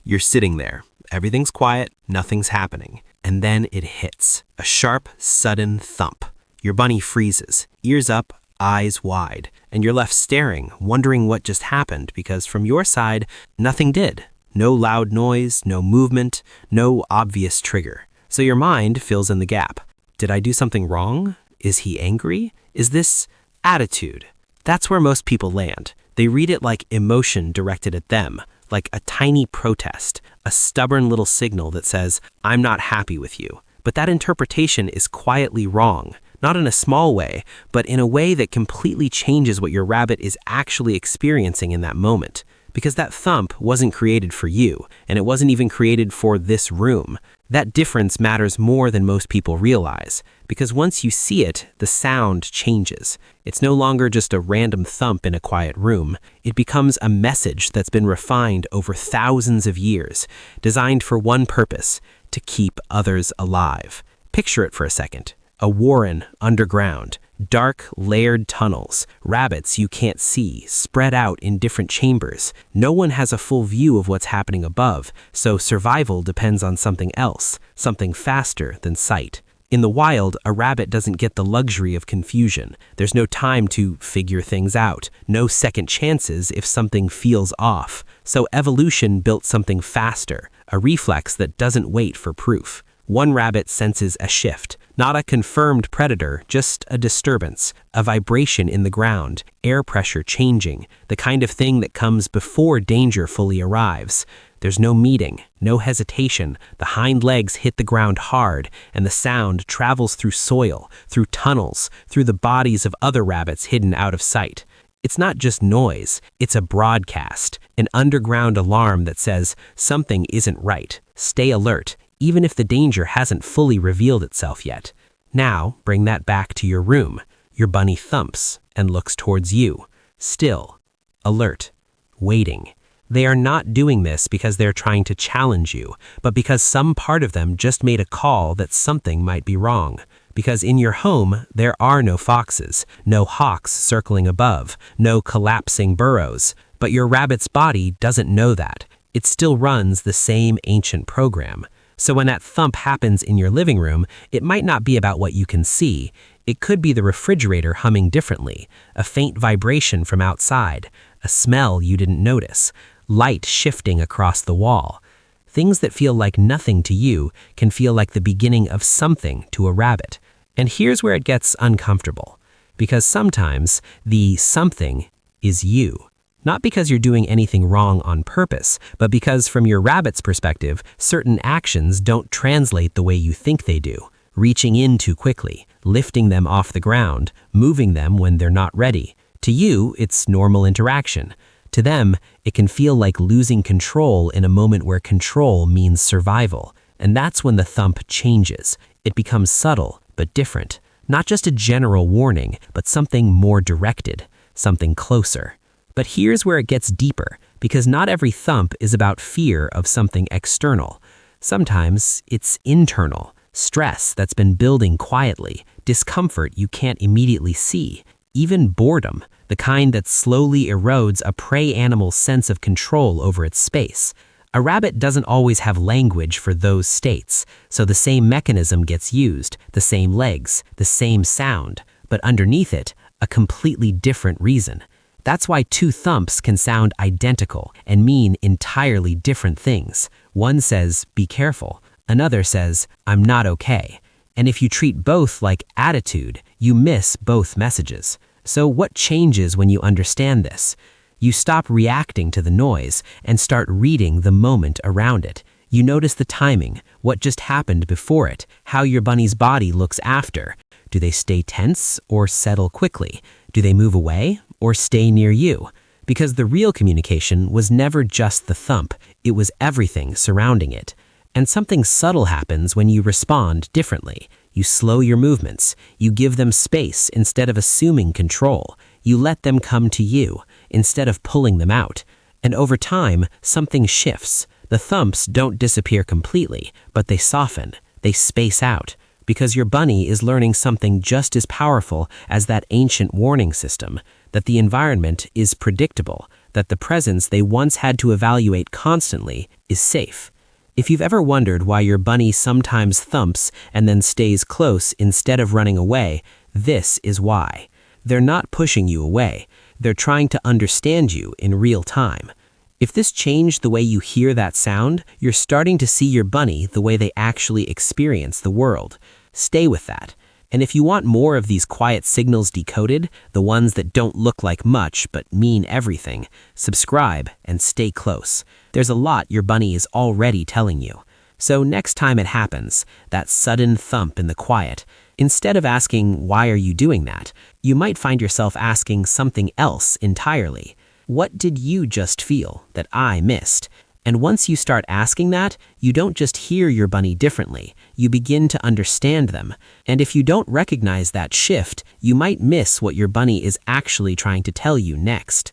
You're sitting there. Everything's quiet, nothing's happening. And then it hits. A sharp, sudden thump. Your bunny freezes, ears up, eyes wide, and you're left staring, wondering what just happened because from your side, nothing did. No loud noise, no movement, no obvious trigger. So your mind fills in the gap. Did I do something wrong? Is he angry? Is this attitude? That's where most people land. They read it like emotion directed at them, like a tiny protest, a stubborn little signal that says, I'm not happy with you. But that interpretation is quietly wrong, not in a small way, but in a way that completely changes what your rabbit is actually experiencing in that moment. Because that thump wasn't created for you, and it wasn't even created for this room. That difference matters more than most people realize, because once you see it, the sound changes. It's no longer just a random thump in a quiet room. It becomes a message that's been refined over thousands of years, designed for one purpose, to keep others alive. Picture it for a second. A warren underground, dark, layered tunnels, rabbits you can't see, spread out in different chambers. No one has a full view of what's happening above, so survival depends on something else, something faster than sight. In the wild, a rabbit doesn't get the luxury of confusion. There's no time to figure things out, no second chances if something feels off. So evolution built something faster, a reflex that doesn't wait for proof. One rabbit senses a shift, not a confirmed predator, just a disturbance, a vibration in the ground, air pressure changing, the kind of thing that comes before danger fully arrives. There's no meeting, no hesitation. The hind legs hit the ground hard, and the sound travels through soil, through tunnels, through the bodies of other rabbits hidden out of sight. It's not just noise, it's a broadcast, an underground alarm that says something isn't right. Stay alert, even if the danger hasn't fully revealed itself yet. Now, bring that back to your room. Your bunny thumps and looks towards you, still, alert, waiting. They are not doing this because they're trying to challenge you, but because some part of them just made a call that something might be wrong. Because in your home, there are no foxes, no hawks circling above, no collapsing burrows. But your rabbit's body doesn't know that. It still runs the same ancient program. So when that thump happens in your living room, it might not be about what you can see. It could be the refrigerator humming differently, a faint vibration from outside, a smell you didn't notice, light shifting across the wall. Things that feel like nothing to you can feel like the beginning of something to a rabbit. And here's where it gets uncomfortable, because sometimes the something is you. Not because you're doing anything wrong on purpose, but because from your rabbit's perspective, certain actions don't translate the way you think they do. Reaching in too quickly, lifting them off the ground, moving them when they're not ready. To you, it's normal interaction. To them, it can feel like losing control in a moment where control means survival. And that's when the thump changes. It becomes subtle, but different. Not just a general warning, but something more directed, something closer. But here's where it gets deeper, because not every thump is about fear of something external. Sometimes it's internal, stress that's been building quietly, discomfort you can't immediately see, even boredom, the kind that slowly erodes a prey animal's sense of control over its space. A rabbit doesn't always have language for those states, so the same mechanism gets used, the same legs, the same sound, but underneath it, a completely different reason. That's why two thumps can sound identical and mean entirely different things. One says, be careful. Another says, I'm not okay. And if you treat both like attitude, you miss both messages. So what changes when you understand this? You stop reacting to the noise and start reading the moment around it. You notice the timing, what just happened before it, how your bunny's body looks after. Do they stay tense or settle quickly? Do they move away or stay near you? Because the real communication was never just the thump, it was everything surrounding it. And something subtle happens when you respond differently. You slow your movements, you give them space instead of assuming control. You let them come to you instead of pulling them out. And over time, something shifts. The thumps don't disappear completely, but they soften, they space out. Because your bunny is learning something just as powerful as that ancient warning system, that the environment is predictable, that the presence they once had to evaluate constantly is safe. If you've ever wondered why your bunny sometimes thumps and then stays close instead of running away, this is why. They're not pushing you away. They're trying to understand you in real time. If this changed the way you hear that sound, you're starting to see your bunny the way they actually experience the world. Stay with that. And if you want more of these quiet signals decoded, the ones that don't look like much but mean everything, subscribe and stay close. There's a lot your bunny is already telling you. So next time it happens, that sudden thump in the quiet, instead of asking, "Why are you doing that?" you might find yourself asking something else entirely. What did you just feel that I missed? And once you start asking that, you don't just hear your bunny differently, you begin to understand them. And if you don't recognize that shift, you might miss what your bunny is actually trying to tell you next.